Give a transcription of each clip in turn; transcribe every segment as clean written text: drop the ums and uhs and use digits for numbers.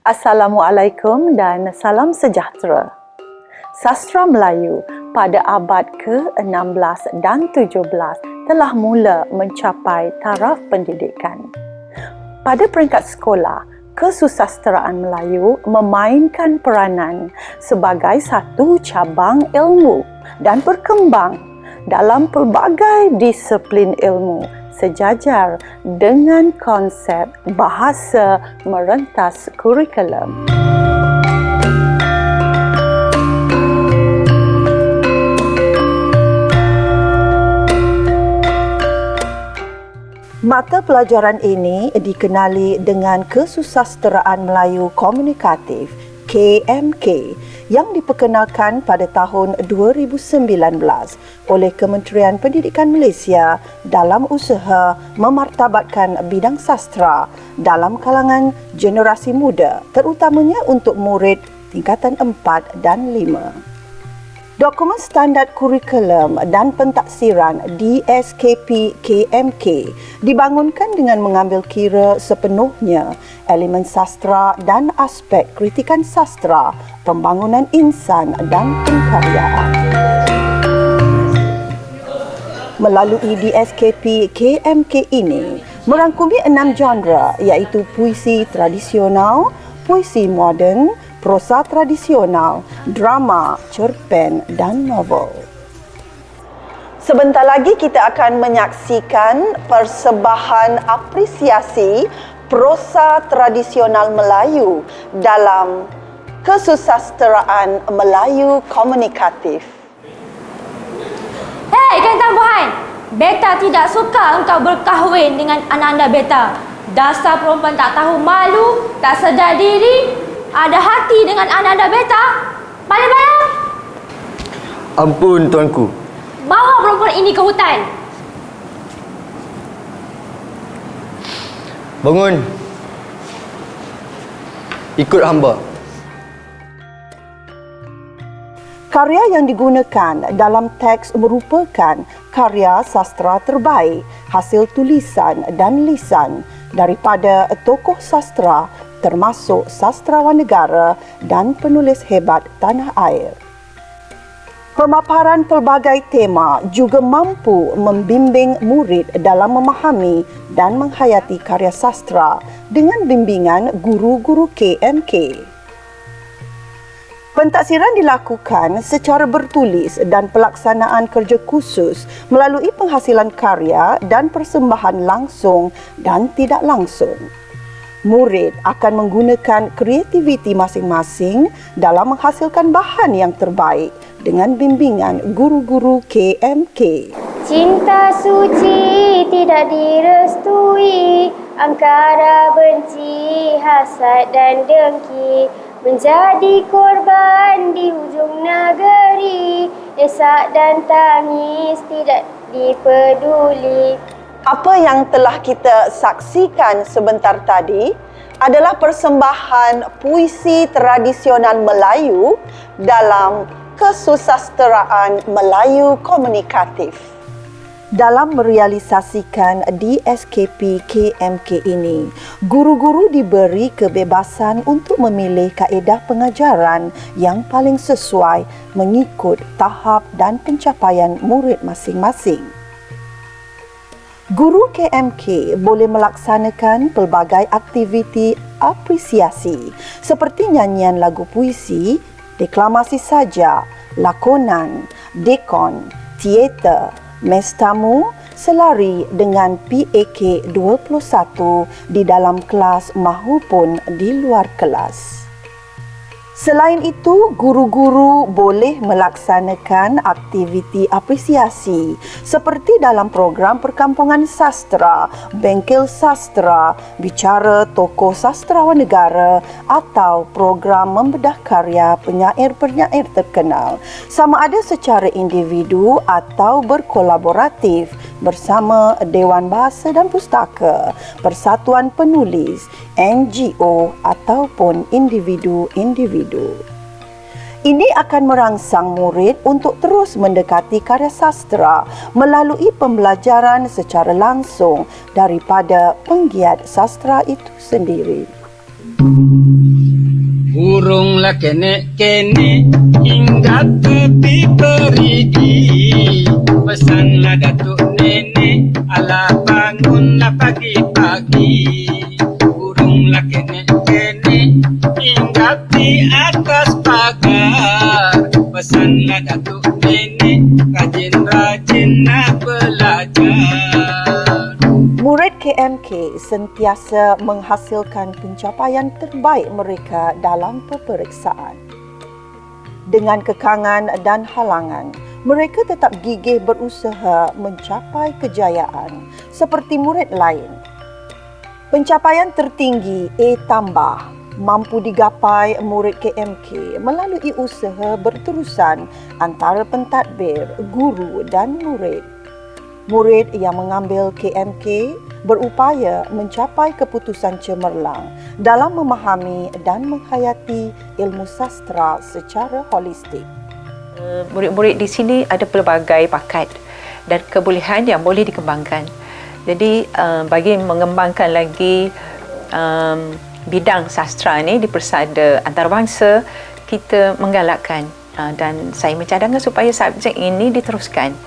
Assalamualaikum dan salam sejahtera. Sastra Melayu pada abad ke-16 dan 17 telah mula mencapai taraf pendidikan. Pada peringkat sekolah, kesusasteraan Melayu memainkan peranan sebagai satu cabang ilmu dan berkembang dalam pelbagai disiplin ilmu sejajar dengan konsep bahasa merentas kurikulum. Mata pelajaran ini dikenali dengan Kesusasteraan Melayu Komunikatif KMK yang diperkenalkan pada tahun 2019 oleh Kementerian Pendidikan Malaysia dalam usaha memartabatkan bidang sastra dalam kalangan generasi muda, terutamanya untuk murid tingkatan 4 dan 5. Dokumen Standard Kurikulum dan Pentaksiran DSKP KMK dibangunkan dengan mengambil kira sepenuhnya elemen sastra dan aspek kritikan sastra, pembangunan insan dan pengkaryaan. Melalui DSKP KMK ini merangkumi 6 genre iaitu puisi tradisional, puisi moden, prosa tradisional, drama, cerpen dan novel. Sebentar lagi kita akan menyaksikan persembahan apresiasi prosa tradisional Melayu dalam Kesusasteraan Melayu Komunikatif. Hei, Ikan Tambahan! Beta tidak suka engkau berkahwin dengan anak-anak beta. Dasar perempuan tak tahu malu, tak sedar diri, ada hati dengan anak-anak beta. Balik-balik! Ampun, tuanku. Bawa perempuan ini ke hutan. Bangun. Ikut hamba. Karya yang digunakan dalam teks merupakan karya sastra terbaik, hasil tulisan dan lisan daripada tokoh sastra termasuk sastrawan negara dan penulis hebat tanah air. Pemaparan pelbagai tema juga mampu membimbing murid dalam memahami dan menghayati karya sastra dengan bimbingan guru-guru KMK. Pentaksiran dilakukan secara bertulis dan pelaksanaan kerja khusus melalui penghasilan karya dan persembahan langsung dan tidak langsung. Murid akan menggunakan kreativiti masing-masing dalam menghasilkan bahan yang terbaik dengan bimbingan guru-guru KMK. Cinta suci tidak direstui, angkara benci, hasad dan dengki, menjadi korban di hujung negeri, esak dan tangis tidak dipeduli. Apa yang telah kita saksikan sebentar tadi adalah persembahan puisi tradisional Melayu dalam Kesusasteraan Melayu Komunikatif. Dalam merealisasikan DSKP KMK ini, guru-guru diberi kebebasan untuk memilih kaedah pengajaran yang paling sesuai mengikut tahap dan pencapaian murid masing-masing. Guru KMK boleh melaksanakan pelbagai aktiviti apresiasi seperti nyanyian lagu puisi, deklamasi saja, lakonan, dekon, teater, mes tamu, selari dengan PAK 21 di dalam kelas mahupun di luar kelas. Selain itu, guru-guru boleh melaksanakan aktiviti apresiasi seperti dalam program perkampungan sastra, bengkel sastra, bicara tokoh sastrawan negara atau program membedah karya penyair-penyair terkenal, sama ada secara individu atau berkolaboratif bersama Dewan Bahasa dan Pustaka, Persatuan Penulis, NGO ataupun individu-individu. Ini akan merangsang murid untuk terus mendekati karya sastra melalui pembelajaran secara langsung daripada penggiat sastra itu sendiri. Burunglah kene-kene hingga tepi perigi. Pesanlah datuk nenek, ala bangunlah pagi-pagi. Burunglah kene-kene hingga di atas pagar. Pesanlah datuk nenek, rajin-rajinlah belajar. Murid KMK sentiasa menghasilkan pencapaian terbaik mereka dalam peperiksaan. Dengan kekangan dan halangan, mereka tetap gigih berusaha mencapai kejayaan seperti murid lain. Pencapaian tertinggi A tambah mampu digapai murid KMK melalui usaha berterusan antara pentadbir, guru dan murid. Murid yang mengambil KMK berupaya mencapai keputusan cemerlang dalam memahami dan menghayati ilmu sastra secara holistik. Murid-murid di sini ada pelbagai bakat dan kebolehan yang boleh dikembangkan. Jadi bagi mengembangkan lagi bidang sastra ni di persada antarabangsa, kita menggalakkan dan saya mencadangkan supaya subjek ini diteruskan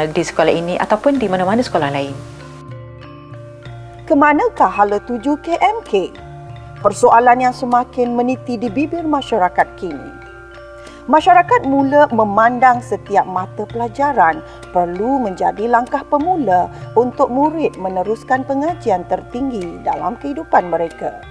di sekolah ini ataupun di mana-mana sekolah lain. Kemanakah hala tuju KMK? Persoalan yang semakin meniti di bibir masyarakat kini. Masyarakat mula memandang setiap mata pelajaran perlu menjadi langkah pemula untuk murid meneruskan pengajian tertinggi dalam kehidupan mereka.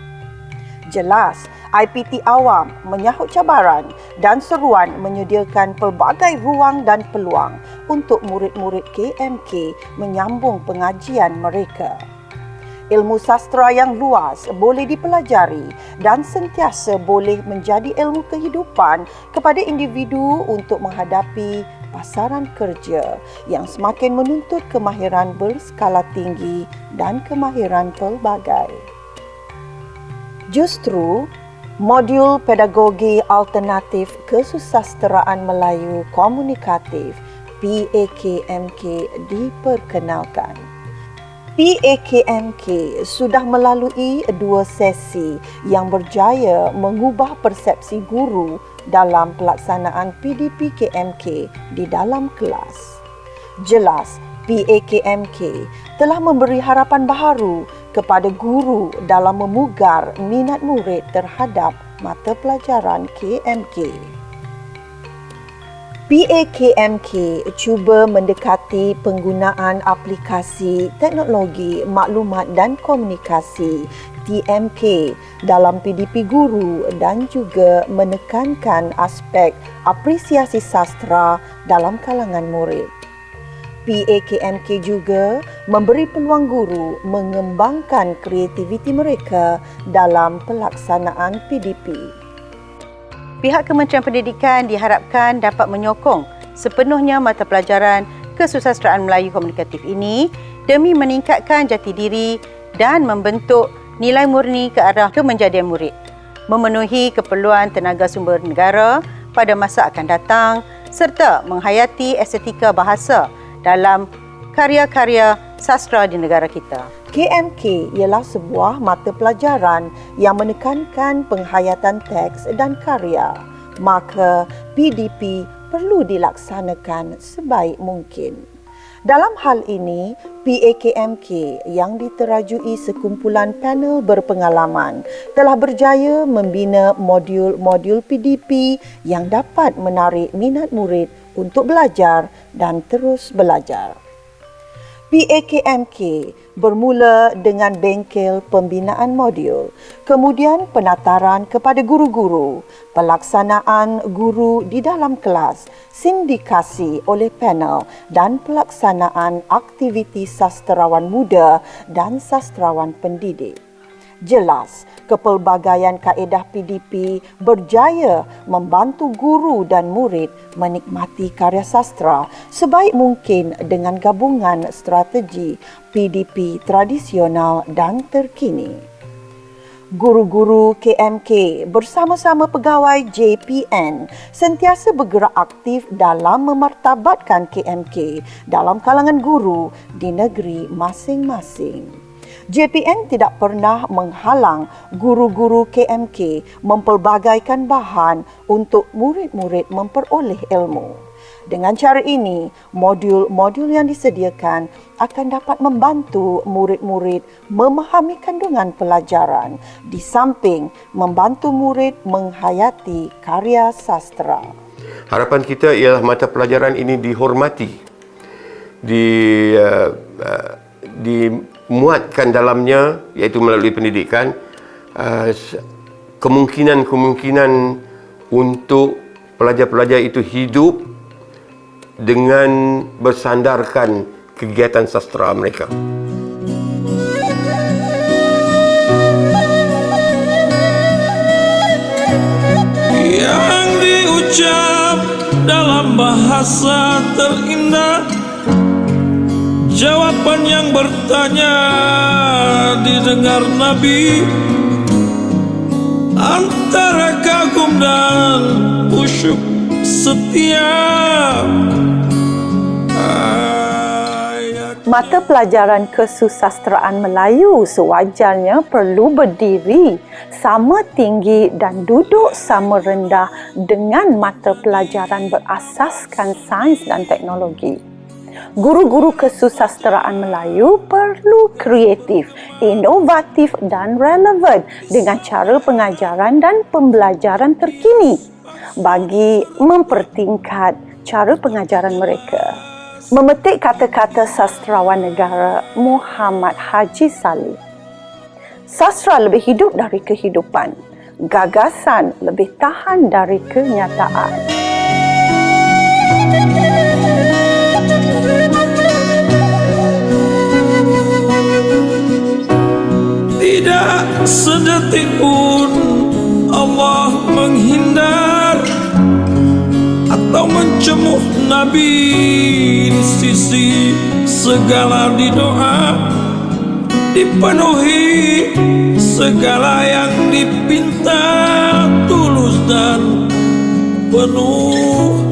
Jelas, IPT awam menyahut cabaran dan seruan menyediakan pelbagai ruang dan peluang untuk murid-murid KMK menyambung pengajian mereka. Ilmu sastra yang luas boleh dipelajari dan sentiasa boleh menjadi ilmu kehidupan kepada individu untuk menghadapi pasaran kerja yang semakin menuntut kemahiran berskala tinggi dan kemahiran pelbagai. Justru, modul pedagogi alternatif kesusasteraan Melayu komunikatif PAKMK diperkenalkan. PAKMK sudah melalui 2 sesi yang berjaya mengubah persepsi guru dalam pelaksanaan PDP KMK di dalam kelas. Jelas, PAKMK telah memberi harapan baharu kepada guru dalam memugar minat murid terhadap mata pelajaran KMK. PAKMK cuba mendekati penggunaan aplikasi teknologi maklumat dan komunikasi TMK dalam PDP guru dan juga menekankan aspek apresiasi sastra dalam kalangan murid. PAKMK juga memberi peluang guru mengembangkan kreativiti mereka dalam pelaksanaan PDP. Pihak Kementerian Pendidikan diharapkan dapat menyokong sepenuhnya mata pelajaran kesusasteraan Melayu komunikatif ini demi meningkatkan jati diri dan membentuk nilai murni ke arah kemenjadian murid, memenuhi keperluan tenaga sumber negara pada masa akan datang serta menghayati estetika bahasa dalam karya-karya sastra di negara kita. KMK ialah sebuah mata pelajaran yang menekankan penghayatan teks dan karya, maka PDP perlu dilaksanakan sebaik mungkin. Dalam hal ini, PAKMK yang diterajui sekumpulan panel berpengalaman telah berjaya membina modul-modul PDP yang dapat menarik minat murid untuk belajar dan terus belajar. PAKMK bermula dengan bengkel pembinaan modul, kemudian penataran kepada guru-guru, pelaksanaan guru di dalam kelas, sindikasi oleh panel dan pelaksanaan aktiviti sastrawan muda dan sastrawan pendidik. Jelas, kepelbagaian kaedah PDP berjaya membantu guru dan murid menikmati karya sastra sebaik mungkin dengan gabungan strategi PDP tradisional dan terkini. Guru-guru KMK bersama-sama pegawai JPN sentiasa bergerak aktif dalam memartabatkan KMK dalam kalangan guru di negeri masing-masing. JPN tidak pernah menghalang guru-guru KMK mempelbagaikan bahan untuk murid-murid memperoleh ilmu. Dengan cara ini, modul-modul yang disediakan akan dapat membantu murid-murid memahami kandungan pelajaran di samping membantu murid menghayati karya sastra. Harapan kita ialah mata pelajaran ini dihormati, dimuatkan dalamnya, iaitu melalui pendidikan, kemungkinan-kemungkinan untuk pelajar-pelajar itu hidup dengan bersandarkan kegiatan sastra mereka. Yang diucap dalam bahasa terindah, jawaban yang bertanya didengar Nabi, antara kagum dan khusyuk setia. Mata pelajaran kesusastraan Melayu sewajarnya perlu berdiri sama tinggi dan duduk sama rendah dengan mata pelajaran berasaskan sains dan teknologi. Guru-guru kesusastraan Melayu perlu kreatif, inovatif dan relevan dengan cara pengajaran dan pembelajaran terkini bagi mempertingkat cara pengajaran mereka. Memetik kata-kata sastrawan negara Muhammad Haji Saleh. Sastra lebih hidup dari kehidupan. Gagasan lebih tahan dari kenyataan. Tidak sedetik pun Allah menghindar atau mencemuh Nabi di sisi segala di doa, dipenuhi segala yang dipinta tulus dan penuh